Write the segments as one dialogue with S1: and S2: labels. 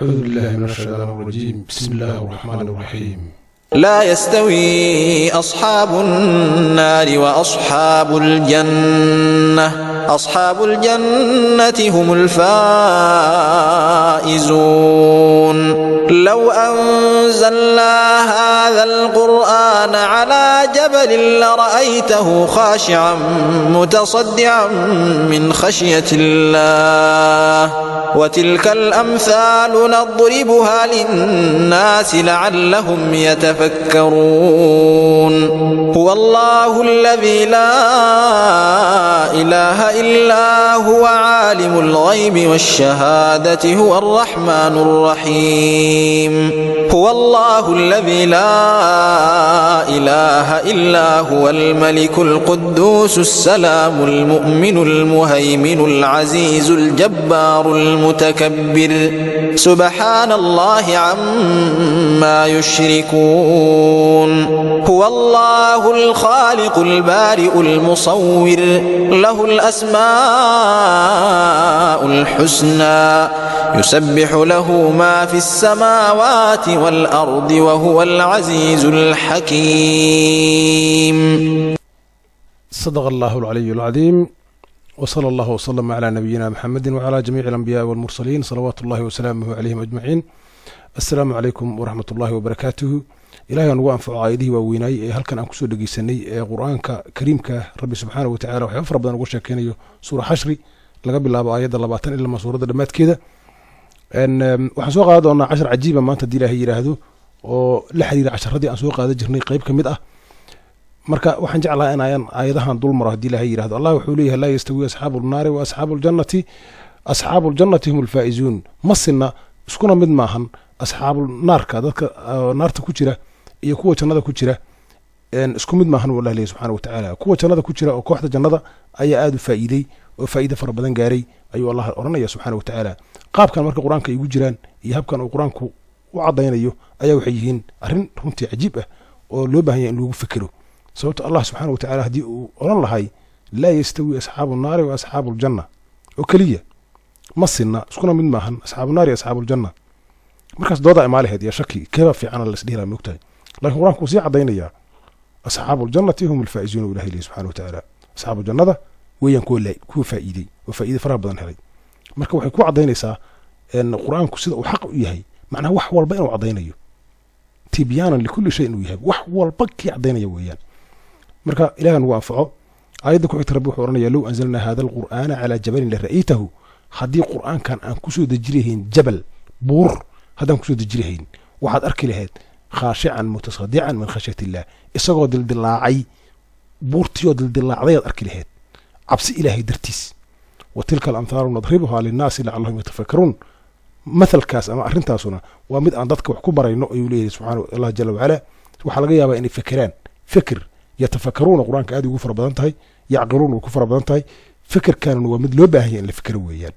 S1: أعوذ بالله من الشيطان الرجيم. بسم الله الرحمن الرحيم.
S2: لا يستوي أصحاب النار وأصحاب الجنة أصحاب الجنة هم الفائزون لو أنزلنا هذا القرآن على جبل لرأيته خاشعا متصدعا من خشية الله وتلك الأمثال نضربها للناس لعلهم يتفكرون هو الله الذي لا إله إلا هو عالم الغيب والشهادة هو الرحمن الرحيم هو الله الذي لا إله إلا هو الملك القدوس السلام المؤمن المهيمن العزيز الجبار المتكبر سبحان الله عما يشركون هو الله الخالق البارئ المصور له الأسماء الحسنى يسبح له ما في السماوات والأرض وهو العزيز الحكيم.
S1: صدق الله العلي العظيم وصلى الله وسلم على نبينا محمد وعلى جميع الأنبياء والمرسلين صلوات الله وسلامه عليهم أجمعين. السلام عليكم ورحمة الله وبركاته. إلهي أنو أنفع عايده وويناي هل كان أنكسو دقيساني قرآنك كريمك ربي سبحانه وتعالى وحفر بدنا نقول شاكينيو سورة حشري لقبل الله بآيات الله باتن إلا ما سورة دمات كده أن وحسوق هذا أن 10 عجيبة ما تدي لها يراهدو ولحديد 10 ردي أسوق هذا جرني قريب كمدة marka waxaan jeclahay in aayadahan dul maro hadii la yiraahdo Allah wuxuu leeyahay la yastawi ashaabul naari wa ashaabul jannati humul faa'izun masna iskuna mid maahan ashaabul naarka dadka naarta ku jira iyo kuwa jannada ku jira isku mid maahan wallahi subhanahu wa ta'ala kuwa jannada ku jira oo kooxda jannada ayaa aad u faa'iiday oo faa'iido fara badan gaaray ayuu Allah oranaya subhanahu wa ta'ala qaabkan marka quraanka ay ugu jiraan iyo habkan uu quraanku u cadaynayo ayaa waxay yihiin arrin runtii cajiib ah oo loo baahan yahay in lagu fikiro sababta Allah subhanahu wa ta'ala hadii uu oran lahay la yastawi ashaabun naari wa ashaabul janna oo kaliya masina iskuna mid maahan ashaabun naari ashaabul janna markaas dooda imaalaheed ya shaki kaba fiican la isdhiira moogtahay laakiin quraanku si cadaynaya ashaabul jannati humul faa'izun ilahi subhanahu wa ta'ala ashaabul jannada weeyaan ku faa'iiday oo faa'iido fara badan helay marka waxay ku cadaynaysaa in quraanku sida uu xaq u yahay macnaha wax walba inuu cadaynayo tibyaanan likulli shay inuu yahay wax walba ki cadaynayo weeyaan marka ilaahan waa anfaco aayada ku xigta rabbi wuxuu oranayaa low anzalna hada alqur'ana ala jabalin la ra'aytahu hadii qur'aankan aan ku soo dajireen jabal buur hadaan ku soo dajireen waxaad arki lahayd khaashi'an mutasadi'an min khashyati Allah isagoo dildilaacay buurtiyo dildilaacday aad arki lahayd cabsi ilaahay dartiis wa tilka al-amthaalu nadribuha lin-naasi la'allahum yatafakkarun mathalkaas ama arrintaasuna waa mid aan dadka wax ku barayno ayuu leeyahay subhanahu wa ta'ala jalla wa ala waxa laga yaabaa inay fikiraan fikir يتفكرون القرآن كأدي يقول فربضانتهاي يعقلون ويقول فربضانتهاي فكر كانوا ومد لو باهي اللي فكروا ويان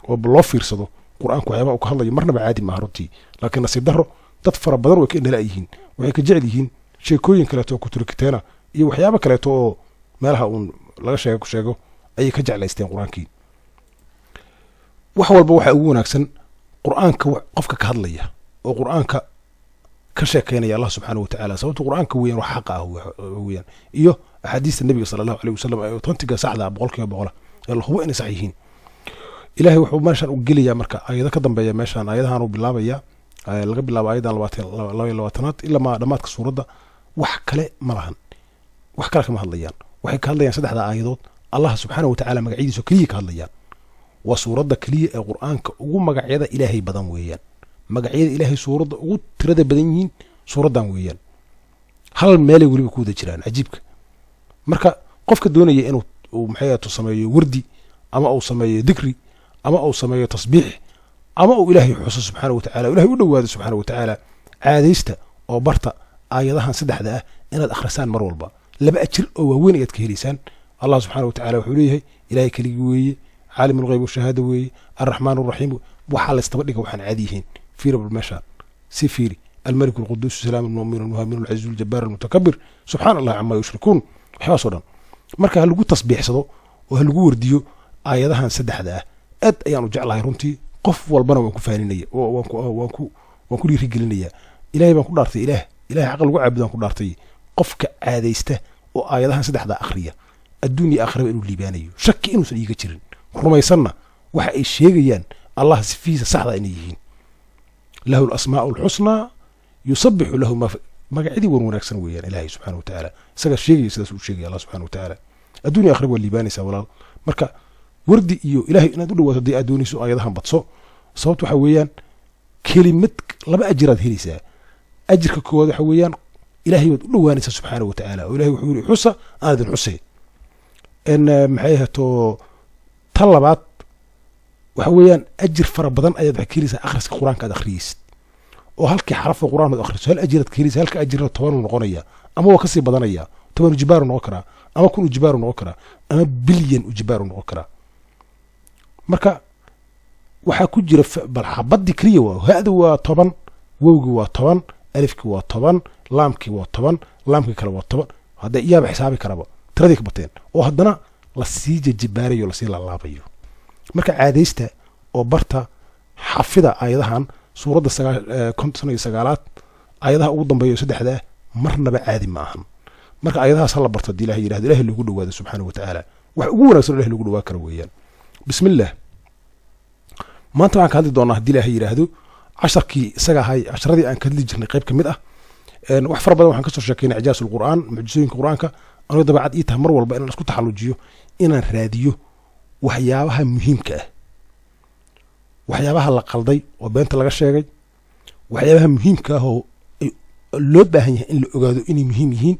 S1: وبالله فيرصدوا القرآن كويما وكهلا يمرنا بعادي مهارتي لكن نصيب دهره تطفر بدر وكأن لاقيين وهيك جعليين شيء كوين كلاتو كتركتانا إيه وحيابا كلاتو مالها أون لا شيء أي كجعل يستين القرآن كي وحول بوحة أقول أكسن قرآن كقفك كهلا وقرآن كشاكينيا الله سبحانه وتعالى سوت القرآن كوين وحقه وين إيوه أحاديث النبي صلى الله عليه وسلم أيوه تنتقى سعدة بقولك يا بقولة يلا هو إن صحيحين إلهي وحب ماشان وقلي يا مركا أيضا كدم بيا ماشان أيضا هانو بالله بيا لقب بالله أيضا الواتنات إلا ما دماتك الصورة ده وحكلا مرهن وحكلا كما هالليان وحكا هالليان سدح ده أيضا الله سبحانه وتعالى مقعيدي سكليك هالليان وصورة ده كلية القرآن وقوم مقعيدة إلهي بدن ويان magacyada ilaahay suurada ugu tirada badan yihiin suuradan weeyaan hal meel ay waliba ku wada jiraan ajiibka marka qofka doonaya inuu maxay sameeyo wardi ama uu sameeyo dhikri ama uu sameeyo tasbiix ama uu ilaahay xuso subhanahu wa ta'ala ilaahay u dhawaado subhanahu wa ta'ala caadeysta oo barta aayadahan saddexda ah inaad akhrisaan mar walba laba ajir oo waaweyn ayaad ka heliysaan Allah subhanahu wa ta'ala wuxuu leeyahay ilaahay kaliya weeye caalimul ghayb wa shahada weeye arrahmaanur rahiim waxa la istabadhiga waxaan caadiyihiin في رب المشان سفيري الملك القدوس السلام المؤمن المهيمن العزيز الجبار المتكبر سبحان الله عما يشركون حاصلا marka hal lagu tasbiixsado oo hal lagu wardiyo aayadahan saddexda ah aad ayaan u jeclahay runtii qof walbana waan ku faaninaya waan ku dhiirigelinaya ilaahay baan ku dhaartay ilaahay xaq lagu caabudo aan ku dhaartay qofka caadaysta oo aayadahan saddexdaa akhriya adduun iyo aakhiraba inuu liibaanayo shaki inuusan iiga jirin rumaysanna waxa ay sheegayaan allah sifiisa saxda inay yihiin lahu alasmaa'u alxusnaa yusabixu lahu magacidii wan wanaagsan weeyaan ilaahay subxana watacaala isagaa sheegaya sidaas uu sheegaya allah subxana watacaala adduun iyo aakhiraba waa liibaanaysaa walaal marka wardi iyo ilaahay inaad u dhawaato haddii aad doonayso aayadahan badso sababta waxa weeyaan kelimad laba ajiraad helaysaa ajirka koowaad waxa weeyaan ilaahay baad u dhowaanaysaa subxaana watacaala oo ilahay wuxuu yidhi xusa aan idin xusay maxay ahato tan labaad waxa weeyaan ajir fara badan ayaad waxay ka helaysaa akhriska qur-aanka aad akhriyeysid oo halkii xarafka qur-aan aad akhriso hal ajiraad ka helaysaa halka ajirna 10 noqonaya ama waa kasii badanaya 10 ujbaaru noqon karaa ama 1 ujbaaru noqon karaa ama bilyan ujbaaru noqon karaa marka waxaa ku jira bal xabadii keliya waa hada waa 10 wowgi waa 10 alifki waa 10 laamki waa 10 laamki kale waa 10 hadda iyaaba xisaabi karaba tiradii ka bateen oo haddana la sii jajibaarayo la sii laalaabayo marka caadaysta oo barta xafida aayadahan suuradda 59 aayadaha ugu dambeeya saddexda marnaba caadi ma ahan marka aayadahaas la barto hadii ilaahay yiraahdo ilaahay lagu dhawaado subxaanahu wa ta'aala wax ugu wanaagsan ilaahay lagu dhawaa karo weeyaan bismillah maanta waxaan ka hadli doonaa hadii ilaahay yiraahdo casharkii isaga ahay casharadii aan ka hadli jirnay qayb kamid ah wax fara badan waxaan ka soo sheekeynay ijaasul qur'aan mucjisooyinka qur'aanka anoo dabacad ii tahay mar walba inaan isku taxallujiyo inaan raadiyo waxyaabaha muhiimka ah waxyaabaha la qalday oo beenta laga sheegay waxyaabaha muhiimka ah oo loo baahan yahay in la ogaado inay muhiim yihiin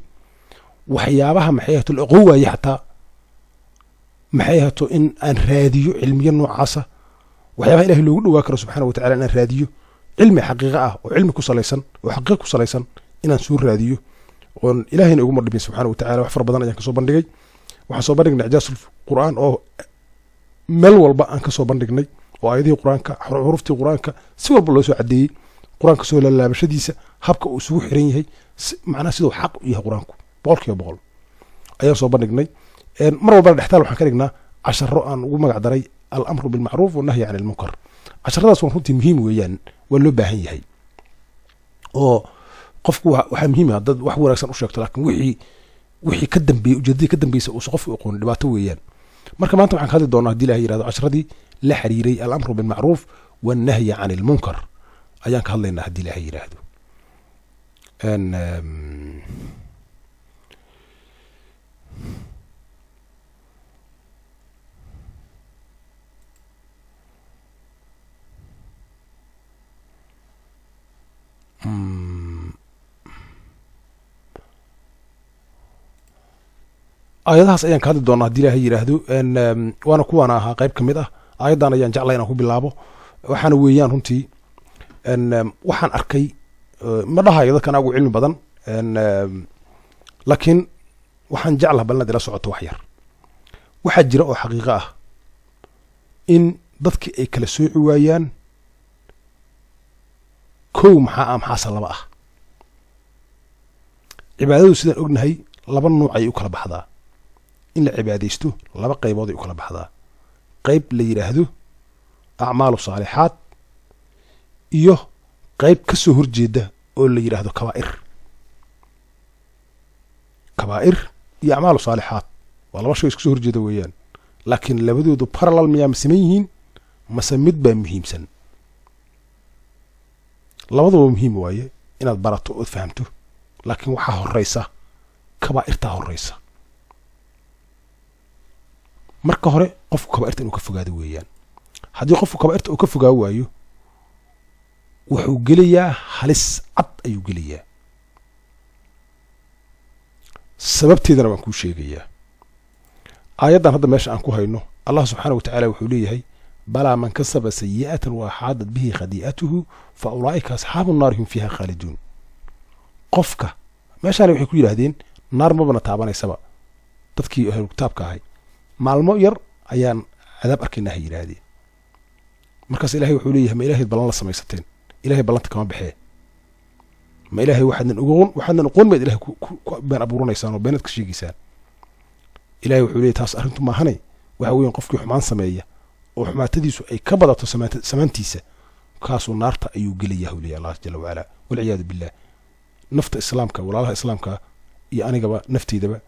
S1: waxyaabaha maxay ahaato la aqoon waaye xataa maxay ahaato in aan raadiyo cilmiyo noocaasa waxyaabaha ilaahay loogu dhawaa karo subxaana wa tacaala inaan raadiyo cilmi xaqiiqa ah oo cilmi ku salaysan oo xaqiiq ku salaysan inaan soo raadiyo oon ilaahayna ugu madhibin subxaana wa tacaala wax fara badan ayaan kasoo bandhigay waxaan soo bandhignay ijaasul qur'aan oo meel walba aan kasoo bandhignay oo aayadihii qur-aanka xuruftii qur-aanka si walba loo soo cadeeyey qur-aanka soo laalaabashadiisa habka uu isugu xiran yahay macnaha siduu xaq u yahay qur-aanku 100% ayaan soo bandhignay mar walba dhextaal waxaan ka dhignaa casharo aan ugu magac daray al-amru bilmacruuf wanahyi can ilmunkar casharadaas waa runtii muhiim weeyaan waa loo baahan yahay oo qofku waxaa muhiim ah dad wax wanaagsan u sheegto laakiin wixii ka dambeeyay ujeedadii ka dambeysay uu qofku aqoon dhibaato weeyaan marka maanta waxaan ka hadli doonaa hadii ilaahay yiraahdo casharadii la xiriiray al-amru bilmacruuf wanahyi can ilmunkar ayaan ka hadlaynaa hadii ilaahay yiraahdo aayadahaas ayaan ka hadli doonaa hadii ilaahay yiraahdo waana kuwaana ahaa qayb ka mid ah aayaddan ayaan jeclay inaan ku bilaabo waxaana weeyaan runtii waxaan arkay ma dhahayo dadkan ugu cilmi badan laakiin waxaan jeclaha bal inaad ila socoto wax yar waxaa jira oo xaqiiqo ah in dadkii ay kala sooci waayaan kow maxaase laba ah cibaadadu sidaan ognahay laba nuuc ayay u kala baxdaa in la cibaadaysto laba qaybood ay u kala baxdaa qayb la yiraahdo acmaalu saalixaad iyo qayb ka soo horjeeda oo la yiraahdo kabaa'ir iyo acmaalu saalixaad waa laba shay isku soo horjeeda weeyaan laakiin labadoodu parallel miyaa siman yihiin mase mid baa muhiimsan labaduba muhiim waaye inaad barato ood fahamto laakiin waxaa horeysa kabaa'irtaa horeysa marka hore qofku kabaa'irta inuu ka fogaado weeyaan haddii qofku kabaa'irta uu ka fogaa waayo wuxuu gelayaa halis cad ayuu gelayaa sababteedana waan kuu sheegayaa aayaddan hadda meesha aan ku hayno allah subxaana wa tacaala wuxuu leeyahay balaa man kasaba sayi'atan wa axaadat bihi khadi'atuhu fa ulaa'ika asxaabu nnaari hum fiiha khaaliduun qofka meeshaani waxay ku yidhaahdeen naar mabana taabanaysaba dadkii ahlu kitaabka ahay maalmo yar ayaan cadaab arkaynaa ha yidhaahdeen markaas ilaahay wuxuu leeyahay ma ilaahayd ballan la samaysateen ilaahay ballanta kama baxee ma ilaahay waxaadnan aqoon mayd ilahay ku been abuuranaysaan oo beenaad ka sheegaysaan ilaahay wuxuu leeyahay taas arrintu maahanay waxa weeyaan qofkii xumaan sameeya oo xumaatadiisu ay ka badato samaantiisa kaasuu naarta ayuu gelayaa huu leeyahay allah jalla wacala walciyaadu billah nafta islaamka walaalaha islaamka iyo anigaba nafteydaba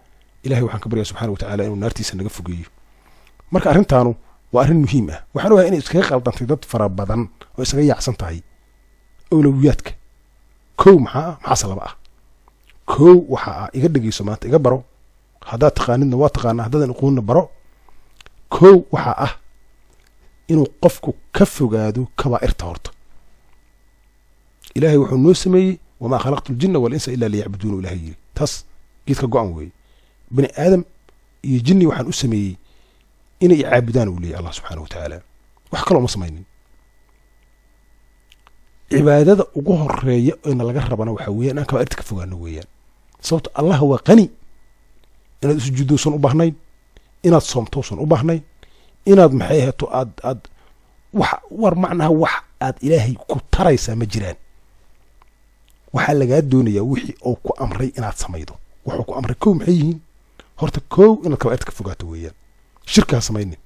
S1: ilahay waxaan ka baryaa subxana watacaala inuu naartiisa naga fogeeyo marka arrintaanu waa arrin muhiim ah waxaan ogahay inay iskaga qaldantay dad fara badan oo isaga yaacsan tahay awlawiyaadka kow maxaase laba ah kow waxa ah iga dhegeyso maanta iga baro haddaad taqaanidna waa taqaanaa haddaadan aqoonna baro kow waxaa ah inuu qofku ka fogaado kabaa'irta horta ilaahay wuxuu noo sameeyey wamaa khalaqtu aljinna walinsa ilaa liyacbuduuna ilahay yiri taas geedka go-an weeye bani aadam iyo jinni waxaan u sameeyey inay caabudaan uu leeyahy allah subxaana watacaala wax kaloo ma samaynin cibaadada ugu horeeya ina laga rabana waxaa weeyaan inaan kabaa'irta ka fogaano weeyaan sababto allah waa qani inaad isujuudoosan u baahnayn inaad soomtoosan u baahnayn inaad maxay ahato aad wax war macnaha wax aad ilaahay ku taraysaa ma jiraan waxaa lagaa doonayaa wixii uu ku amray inaad samaydo wuxuu ku amray kow maxay yihiin horta kow inaad kabaa'irta ka fogaato weeyaan shirka ha samaynin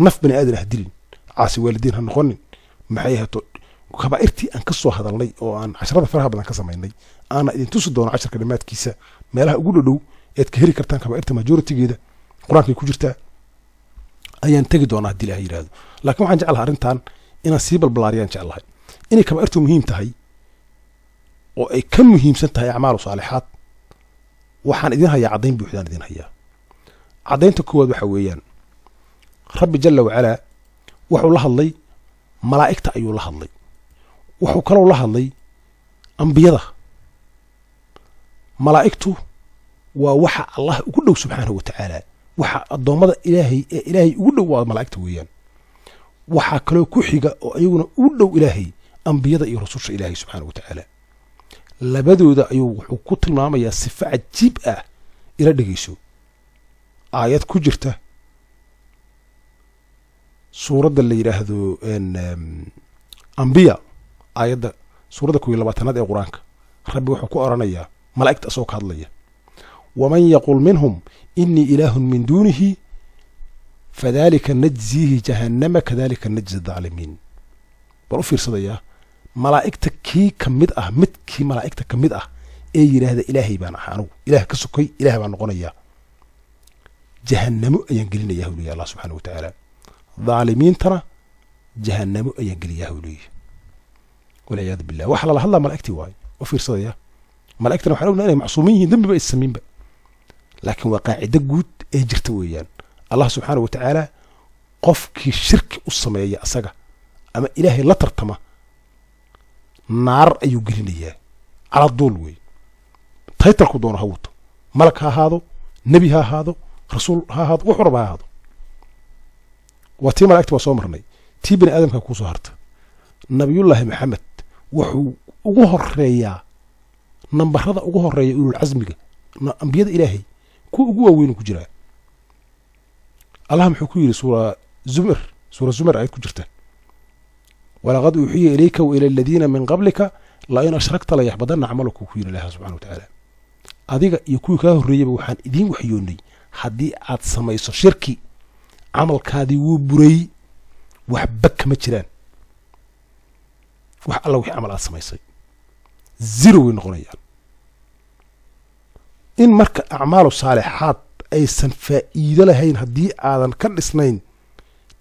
S1: naf bani aadan ha dilin caasi waalidiin ha noqonin maxay ahato kabaa'irtii aan ka soo hadalnay oo aan casharada faraha badan ka samaynay aana idin tusi doono casharka dhammaadkiisa meelaha ugu dhodhow ead ka heli kartaan kabaa'irta majoritigeeda qur-aankay ku jirtaa ayaan tegi doonaa haddii ilaha yidhaahdo laakiin waxaan jeclahay arrintan inaan sii balbalaariyaan jeclahay inay kabaa'irtu muhiim tahay oo ay ka muhiimsan tahay acmaalu saalixaad waxaan idin hayaa caddayn buuxdaan idin hayaa caddaynta koowaad waxa weeyaan rabbi jalla wacalaa wuxuu la hadlay malaa'igta ayuu la hadlay wuxuu kaloo la hadlay ambiyada malaa'igtu waa waxa allah ugu dhow subxaanahu watacaala waxa addoommada ilaahay ee ilaahay ugu dhow waa malaa'igta weeyaan waxaa kaloo ku xiga oo ayaguna ugu dhow ilaahay ambiyada iyo rasusha ilaahay subxaanahu watacaala labadooda ayuu wuxuu ku tilmaamayaa sifo cajiib ah ila dhegeyso aayad ku jirta suuradda la yidhaahdo ambiya aayadda suuradda 12aad ee qur-aanka rabbi wuxuu ku oranayaa malaa'igta asoo ka hadlaya waman yaqul minhum inii ilaahun min duunihi fadalika najziihi jahannama kadalika najzi adaalimiin bal u fiirsadayaa malaa'igta kii ka mid ah midkii malaa'igta ka mid ah ee yidhaahda ilaahay baan ahaa anugu ilaah ka sokay ilaah baan noqonayaa jahannamo ayaan gelinayaa huu leeyahy allah subxaana watacaala dhaalimiintana jahannamo ayaan geliyaa huu leeyahy walciyaadu billah waxa lala hadlaa malaa'igtii waayo u fiirsadaya malaa'igtana waxaan ognaa inay macsuumin yihiin dembiba is samiinba laakiin waa qaacido guud ee jirta weeyaan allah subxaana watacaala qofkii shirki u sameeya asaga ama ilaahay la tartama naar ayuu gelinayaa cala duul wey taytalku doono ha wato malag ha ahaado nebi ha ahaado rasuul ha ahaado wuxuu raba ha ahaado waa tii malaa'igta waa soo marnay tii bani aadamka kuu soo harta nabiyullaahi maxamed wuxuu ugu horeeyaa nambarada ugu horeeya ululcasmiga ambiyada ilaahay kuwa ugu waaweyn ku jiraa allah muxuu ku yidhi suura zumar ayad ku jirta walaqad uuxiya ilayka wa ila aladiina min qablika la in ashrakta la yaxbadanna camaluka ku yidhi ilaah subxana watacaala adiga iyo kuwii kaa horreeyaba waxaan idiin waxyoonnay haddii aad samayso shirki camalkaadii wuu buray waxba kama jiraan wax alla wixii camal aad samaysay zero way noqonayaan in marka acmaalu saalixaad aysan faa'iido lahayn haddii aadan ka dhisnayn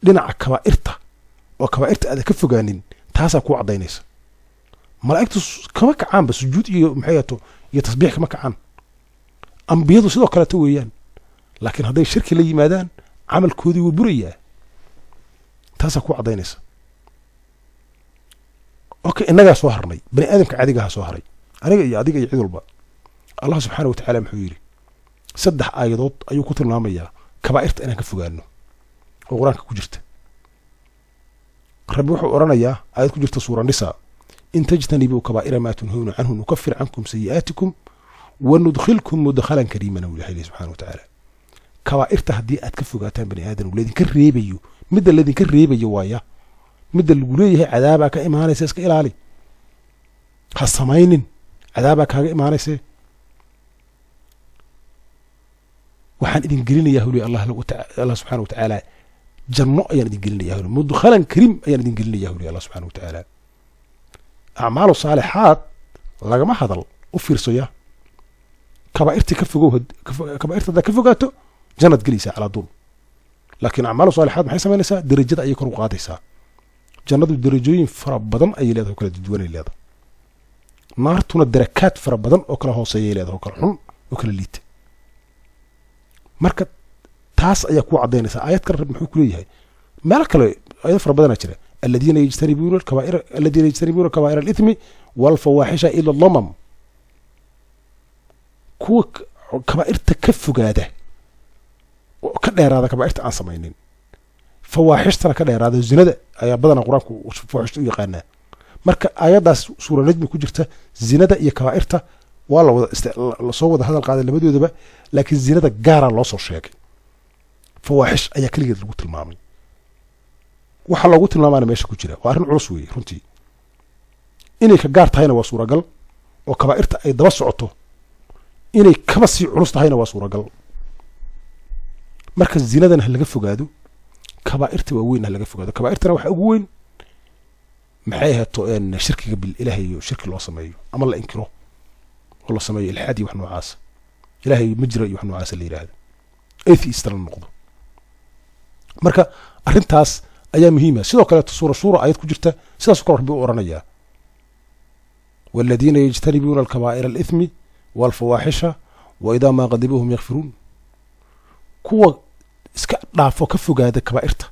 S1: dhinaca kabaa'irta oo kabaa'irta aadan ka fogaanin taasaa kuu caddaynaysa malaa'igtu kama kacaanba sujuud iyo maxayaato iyo tasbiix kama kacaan ambiyadu sidoo kaleeto weeyaan laakiin hadday shirki la yimaadaan camalkoodii wuu burayaa taasaa kuu caddaynaysa okay innagaa soo harnay bani aadamka caadigaha soo haray aniga iyo adiga iyo cid walba allah subxaana watacaala muxuu yidhi 3 aayadood ayuu ku tilmaamayaa kabaa'irta inaan ka fogaano oo qur-aanka ku jirta rabbi wuxuu oranayaa aayad ku jirta suura nisaa in tajtanibuu kabaa'ira maa tunhuuna canhu nukafir cankum sayi'aatikum wa nudkhilkum mudkhalan kariiman uu ilahay subxaana watacaala kabaa'irta haddii aad ka fogaataan bani aadam laydinka reebayo midda laydinka reebayo waaya midda lagu leeyahay cadaabaa ka imaanaysa iska ilaali ha samaynin cadaabaa kaaga imaanayse waxaan idin gelinayaa huli allah subxaana watacaala janno ayaan idin gelinayaa huri mudkhalan kariim ayaan idin gelinayaa huri allah subxaana watacaala acmaalu saalixaad lagama hadal u fiirsaya kabaa'irtii ka fogow kabaa'irta haddaad ka fogaato jannaad gelaysaa calaa duul laakiin acmaalu saalixaad maxay samaynaysaa derajada ayay kor u qaadaysaa jannadu derajooyin fara badan ayay leedahay oo kala duwanay leedahay naartuna darakaad fara badan oo kala hooseeyay leedahay oo kala xun oo kala liita marka taas ayaa ku cadaynaysaa aayad kale rabbi muxuu ku leeyahay meel kale aayad fara badanaa jira aladiina yajtanibuuna kabaa'ira alithmi walfawaaxisha ila allamam kuwa kabaa'irta ka fogaada oo ka dheeraada kabaa'irta aan samaynin fawaaxishtana ka dheeraada zinada ayaa badanaa qur-aanku fawaaxishta u yaqaanaa marka aayaddaas suura najmi ku jirta zinada iyo kabaa'irta waa lasoo wada hadal qaaday labadoodaba laakiin zinada gaaraa loo soo sheegay fawaaxish ayaa keligeed lagu tilmaamay waxa loogu tilmaamaana meesha ku jira waa arrin culus weeye runtii inay ka gaar tahayna waa suuragal oo kabaa'irta ay daba socoto inay kaba sii culus tahayna waa suuragal marka zinadana ha laga fogaado kabaa'irta waa weyn ha laga fogaado kabaa'irtana waxa ugu weyn maxay ahaato shirkiga bil ilaahay iyo shirki loo sameeyo ama la inkiro oo la sameeyo ilxaad iyo wax noocaas ilaahay ma jiro iyo wax noocaas la yidhaahdo atheist la noqdo marka arrintaas ayaa muhiima sidoo kaleeto suura shuura ayad ku jirta sidaas kale rabbi u oranayaa والذين يجتنبون الكبائر الإثم والفواحش وإذا ما غضبوا هم يغفرون كوا iska dhaafo ka fogaada kabaa'irta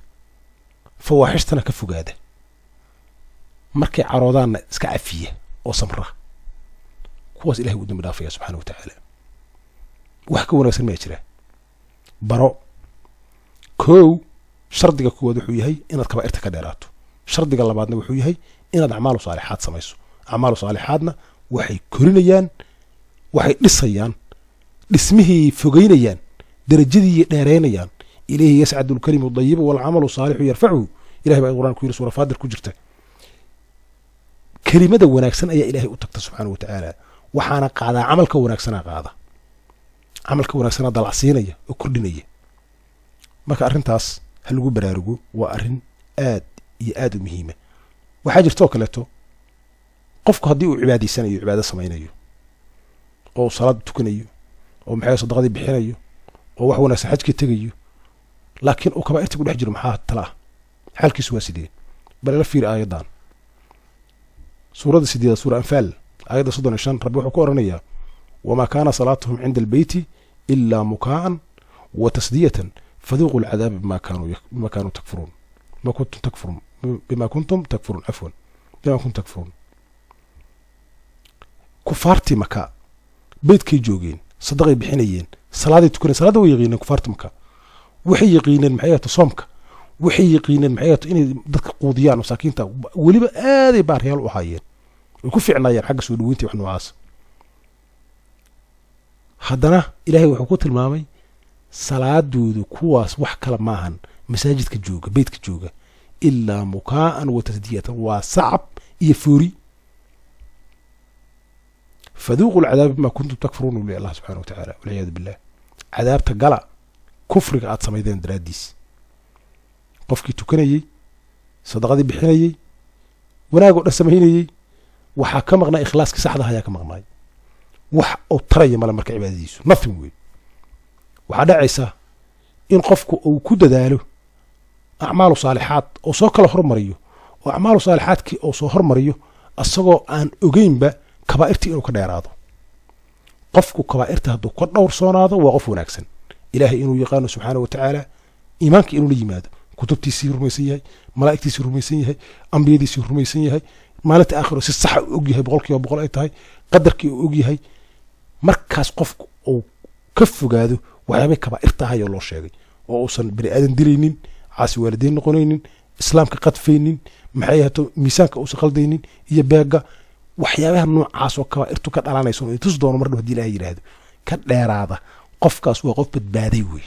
S1: fawaaxishtana ka fogaada markay caroodaanna iska cafiya oo samra kuwaas ilahay uu dambi dhaafaya subxaana watacaala wax ka wanaagsan ma jira baro kow shardiga koowaad wuxuu yahay inaad kabaa'irta ka dheeraato shardiga labaadna wuxuu yahay inaad acmaalu saalixaad samayso acmaalu saalixaadna waxay korinayaan waxay dhisayaan dhismihii fogeynayaan darajadii dheereynayaan إليه يسعد الكلم الطيب والعمل الصالح يرفعه إلهي بقى القرآن كوير سورة فادر كجرته كلمة وناكسن أي إلهي أتكت سبحانه وتعالى وحانا قاعدة عمل كوناكسنا قاعدة عمل كوناكسنا ضلع سينية وكردنية ما كأرنتاس هلقو برارقو وأرن آد مهمة وحاجة توكلته قفك هديو عبادي سنة عبادة سمينيو أو صلاة تكنيو أو محايا صدقاتي بحينيو أو وحونا سحجك تغيو لكن oo kabaa'irta ku dhex jiro maxaa tala xalkiisu waa sidee bal la fiir aayadan suurada 8 suura anfal aayada 35 rabbi wuxuu ku oranayaa wama kana salatuhum 'inda al-bayti illa mukaan wa tasdiyatan fadhuqu al-'adab bima kanu takfurun bima kuntum takfurun kufaarti maka beedkay joogeen sadaqay bixinayeen salaaday tukanayeen salaada way yaqiineen kufaarti maka waxay yaqiineen maxayatu soomka waxay yaqiineen maxayatu inay dadka quudiyaan masaakiinta waliba aaday baaryaal u hayeen way ku fiicnaayeen xagga soo dhaweynta wax noocaas haddana ilaahay wuxuu ku tilmaamay salaadoodu kuwaas wax kala maahan masaajidka jooga beedka jooga ilaa mukaan wa tasdiyatan waa sacab iyo foori فذوقوا العذاب بما كنتم تكفرون بالله سبحانه وتعالى والعياذ بالله عذاب تقلع كفرك aad sameeyeen daraadiis qofkii tukanayay sadaqadii bixinayay wanaag oo dhasameeyay waxa ka maqnaa ikhlaaska saxda ah ayaa ka maqnaa wax oo taraya mala marka cibaadadiisu nothing way waxa dhacaysa in qofku uu ku dadaalo acmaalu saalihaad oo soo kala hormariyo oo acmaalu saalihaadkii oo soo hormariyo asagoo aan ogeynba kabaa'irtii inuu ka dheeraado qofku kabaa'irta hadduu ka dhowrsoonaado waa qof wanaagsan ilaahay inuu yaqaano subxaana wa tacaala iimaanka inuu la yimaado kutubtiisii rumaysan yahay malaa'igtiisii rumaysan yahay ambiyadiisii rumaysan yahay maalinta aakhiro si saxa u og yahay boqolkiiba boqol ay tahay qadarkii uu og yahay markaas qofku uu ka fogaado waxyaabay kabaa'irta ahay oo loo sheegay oo uusan bani aadan dilaynin caasi waalideyn noqonaynin islaamka qadfaynin maxay ahaato miisaanka uusan qaldaynin iyo beega waxyaabaha noocaas oo kabaa'irtu ka dhalanayso oo tus doono mar dhow haddii ilaahay yidhaahdo ka dheeraada qofkaas waa qof badbaaday wey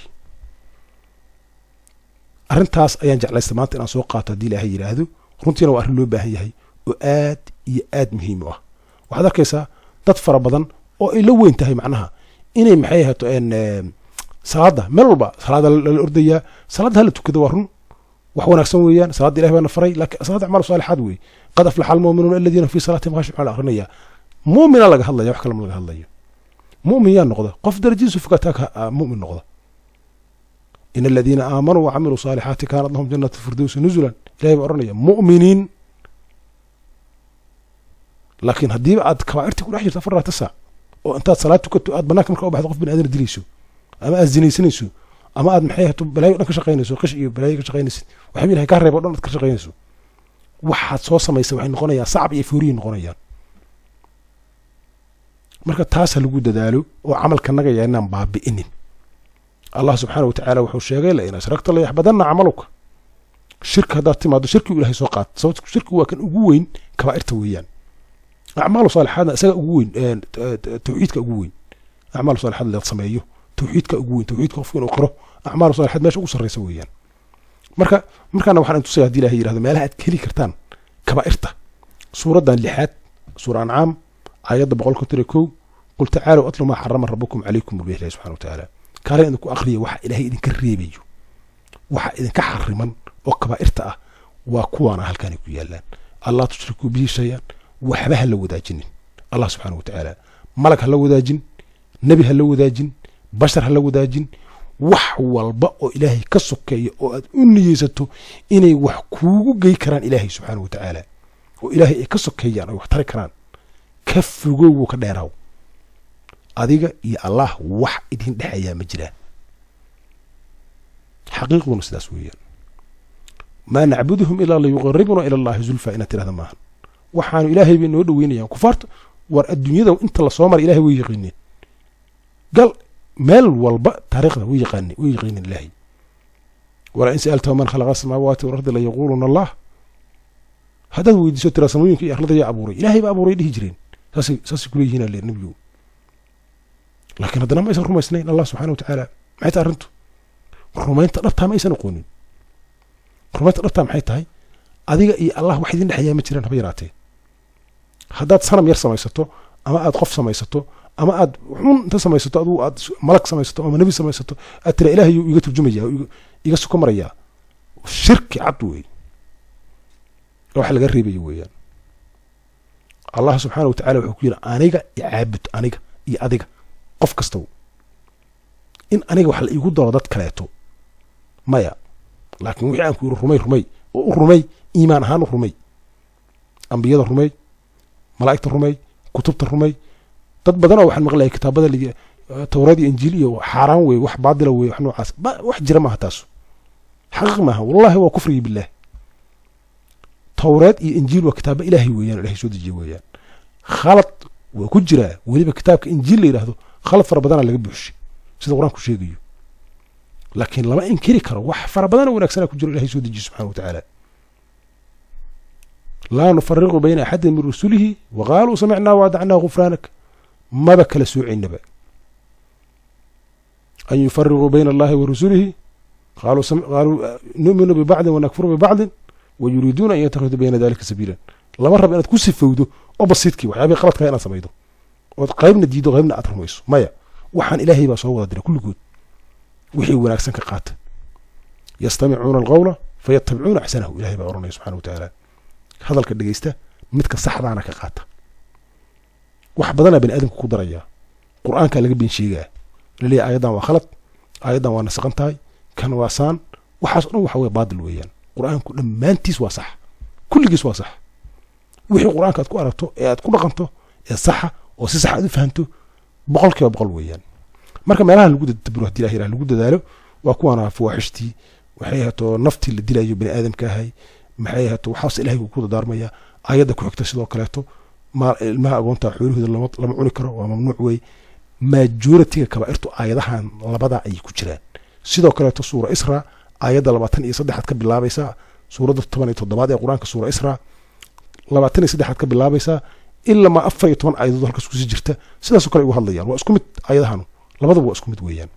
S1: arrintaas ayaan jeclaystay maanta inaan soo qaato haddii ilaahay yidhaahdo runtiina waa arrin loo baahan yahay oo aad iyo aad muhiim u ah waxaad arkaysaa dad fara badan oo ay la weyn tahay macnaha inay maxay ahaato salaada meel walba salaada lala ordayaa salaada hala tukado waa run wax wanaagsan weeyaan salaada ilahay baa na faray laakiin salaada acmaal saalihaad weey qad aflaha almu'minuuna alladhiina fi salaatihim khashu'un ala akhrinayaa mu'mina laga hadlaya wax kale ma laga hadlayo mu'min yaa noqda qof darajiisu fukataa mu'min noqda in alladhiina aamanuu wa 'amiluu saalihaati kaanat lahum jannatu firdawsi nuzulan ilahay baa oranaya mu'miniin laakiin hadii aad kabaa'irta ku dhex jirto 4 saac oo intaad salaad tukato aad banaanka markaa u baxdo qof bin aadan dilayso ama aad zinaysanayso ama aad maxay hato balaayo dhan ka shaqaynayso qish iyo balaayo ka shaqaynaysid waxa ilahay ka reebo dhan aad ka shaqaynayso waxaad soo samaysaa waxay noqonayaan sacab iyo fuuriin noqonayaan marka taas lagu dadaalo oo camalka naga yaanaan baabi'inin Allah subhanahu wa ta'ala wuxuu sheegay la in asrakta la yaxbadanna amaluka shirka hadaad timaado shirki ilaahay soo qaad sababta shirki waa kan ugu weyn kabaa'irta weeyaan acmaal saalihaadna isaga ugu weyn tawxiidka ugu weyn acmaal saalihaad la sameeyo tawxiidka ugu weyn tawxiidka qofka inuu qoro acmaal saalihaad meesha ugu sarreysa weeyaan markaana waxaan intuu hadii ilaahay yiraahdo meelaha aad keli kartaan kabaa'irta suuradan 6 suura an'am ayada 151 qul ta'alu atlu ma harrama rabbukum alaykum bihi subhanahu wa ta'ala kale inuu ku akhriyo waxa ilaahay idinka reebayo waxa idinka xariman oo kabaa'irta ah waa kuwana halkan ku yaalaan allah tushriku bihi shay'an waxba ha la wadaajinin allah subhanahu wa ta'ala malak ha la wadaajin nabi ha la wadaajin bashar ha la wadaajin wax walba oo ilaahay ka sokeeyo oo aad u niyeysato inay wax kuugu gey karaan ilaahay subhanahu wa ta'ala oo ilaahay ay ka sokeeyaan ay wax tari karaan ka fogow ka dheeraw adiga iyo allah wax idin dhaxaya ma jiraan xaqiiqadu sidaas weeyaan ma na'buduhum illa li yuqarribuna ila allah zulfa ina tirada maahan waxaanu ilaahay bay noo dhaweynayaan kufaarta war adduunyada inta la soo maray ilaahay way yaqaaneen gal meel walba taariikhda way yaqaaneen ilaahay wala in sa'alta man khalaqa samawati wal ardi la yaquluna allah hada weydiiso tira samooyinka iyo arlada yaa abuuray ilaahay baa abuuray dhihi jireen saasi ku leeyihiin alle nabigu laakiin hadana ma aysan rumaysnayn allah subhanahu wa ta'ala maxay tahay arintu rumaynta dhabta ma aysan aqoonin rumaynta dhabta maxay tahay adiga iyo allah wax idin dhaxaya ma jiraan haba yaraatee haddaad sanam yar samaysato ama aad qof samaysato ama aad xun inta samaysato aduu aad malak samaysato ama nabi samaysato aad tira ilaahay iga turjumaya iga suka maraya shirki cad weey waxa laga reebayo weeyaan allah subhanahu wa ta'ala wuxuu ku yiri aniga icaabud aniga iyo adiga qof kasto in aniga wax la igu daro dad kaleeto maya laakiin wixii aan ku rumay oo rumay iimaan ahaan rumay ambiyada rumay malaa'ikta rumay kutubta rumay dad badan oo waxaan maqlay kitaabada tawraad iyo injiil iyo xaraan way wax baadila way wax noocaas wax jira ma taas xaqiiq ma wallahi waa kufri billah tawraad iyo injiil waa kitaabo ilaahay weeyaan ilaahay soo dejiyo weeyaan khalad waa ku jira waliba kitaabka injiil la yiraahdo khalad fara badan laga buuxshay sida quraanku sheegayo laakiin lama inkiri karo wax fara badan oo wanaagsan ku jiro ilaahay soo dejiyo subhanahu wa ta'ala لا نفرق بين أحد من رسله وقالوا سمعنا وأطعنا غفرانك ما بكل سوء النبأ أن يفرقوا بين الله ورسله قالوا نؤمن ببعض ونكفر ببعض ويريدون أن يتخذوا بين ذلك سبيلا الله مرة بأن تكون سفودو أو بسيطك وحابي قلت كأنا سميدو وقايبنا ديدو غيبنا أطرح ميسو مايا وحان إلهي بصوة دينا كل جود وحي وناكسن كقات يستمعون القول فيتبعون أحسنه إلهي بأورنا سبحانه وتعالى هذا الكدقيسته متك صح معنا كقات wax badan bani aadamku ku daraya quraanka laga bin sheegay leeyahay ayadan waa khalad ayadan waa nasaqan tahay kan waa saan waxaas dhan waxa way baadil weeyaan quraanku dhamaantiis waa sax kulligiis waa sax wixii quraanka aad ku aragto ee aad ku dhaqanto ee sax oo si sax u fahanto 100% weeyaan marka meelaha lagu dadburo hadii ilaahay lagu dadaalo waa kuwana fawaaxishtii waxay hato naftii la dilayo bani aadamka ahay maxay hato waxaas ilaahay ku darmaya ayada ku xigta sidoo kaleeto ما أقولت حوله لما عنكر وممنوع وي majority كبائرته آياتها لبضع أي كجران سيدو كلا سورة إسراء آيات لبعتن يصدق حتى بالله بيسا سورة الطبعة الضباط القرآن كسورة إسراء لبعتن يصدق حتى بالله بيسا إلا ما أفر يطبعن آيات ذلك سوسي جرته سيدا سكر يوهاليان وأسكمت آياتها لبضع وأسكمت ويان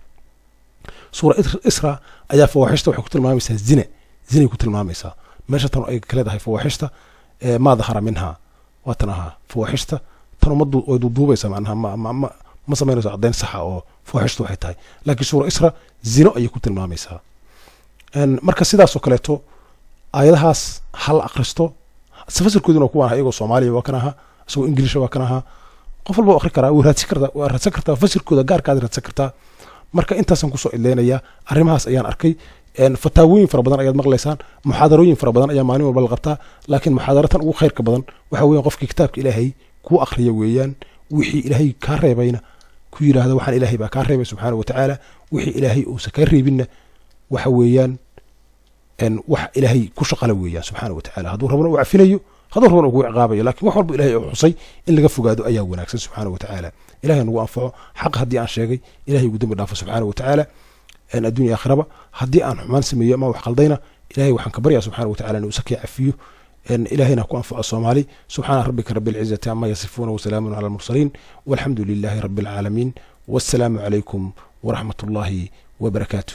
S1: سورة إسراء آيات فواحشته وحكوت المامسة زنا كوت المامسة ماشي تنو أي كلا هاي فواحشته ما ظهر منها واتناها فواحشته تنمضوا ويدوبيسا معناها ما سميناش عدين صح او فواحشته waxay tahay laakiin suura isra zino ay ku tilmaamaysaa marka sidaas oo kaleeto aayadahaas hal akhristo fasirkooduna kuwaan ayagoo Soomaaliya waa kan ahaa isagoo Ingiriis waa kan ahaa qof walba akhri karaa waa raadsan kartaa fasirkooda gaarkaad raadsan kartaa marka intaasan ku soo ileenaya arrimahaas ayaan arkay fataawooyin fara badan ayaad maqlaysaan muxaadarooyin fara badan ayaa maalin walba la qabtaa laakiin muxaadaratan ugu khayrka badan waxa weeyaan qofkii kitaabka Ilaahay ku akhriya weeyaan wixii Ilaahay ka reebayna ku yiraahdo waxaan Ilaahay baa ka reebay subxaanahu wa ta'aala wixii Ilaahay uu ka reebina waxa weeyaan wax Ilaahay ku shaqala weeyaan subxaanahu wa ta'aala haduu rabno uu cafinayo haduu rabno uu ciqaabayo laakiin wax walba Ilaahay uu xusay in laga fogaado ayaa wanaagsan subxaanahu wa ta'aala Ilaahay nagu anfaco xaq hadii aan sheegay Ilaahay ugu dambi dhaafo subxaanahu wa ta'aala الدنيا آخرة هدي أن حمان سمية ما وحقلدينا إلهي وحن كبريا سبحانه وتعالى أن يسكي عفيه أن إلهينا كون أنفع الصومالي سبحان ربك رب العزة عما يصفون وسلام على المرسلين والحمد لله رب العالمين والسلام عليكم ورحمة الله وبركاته.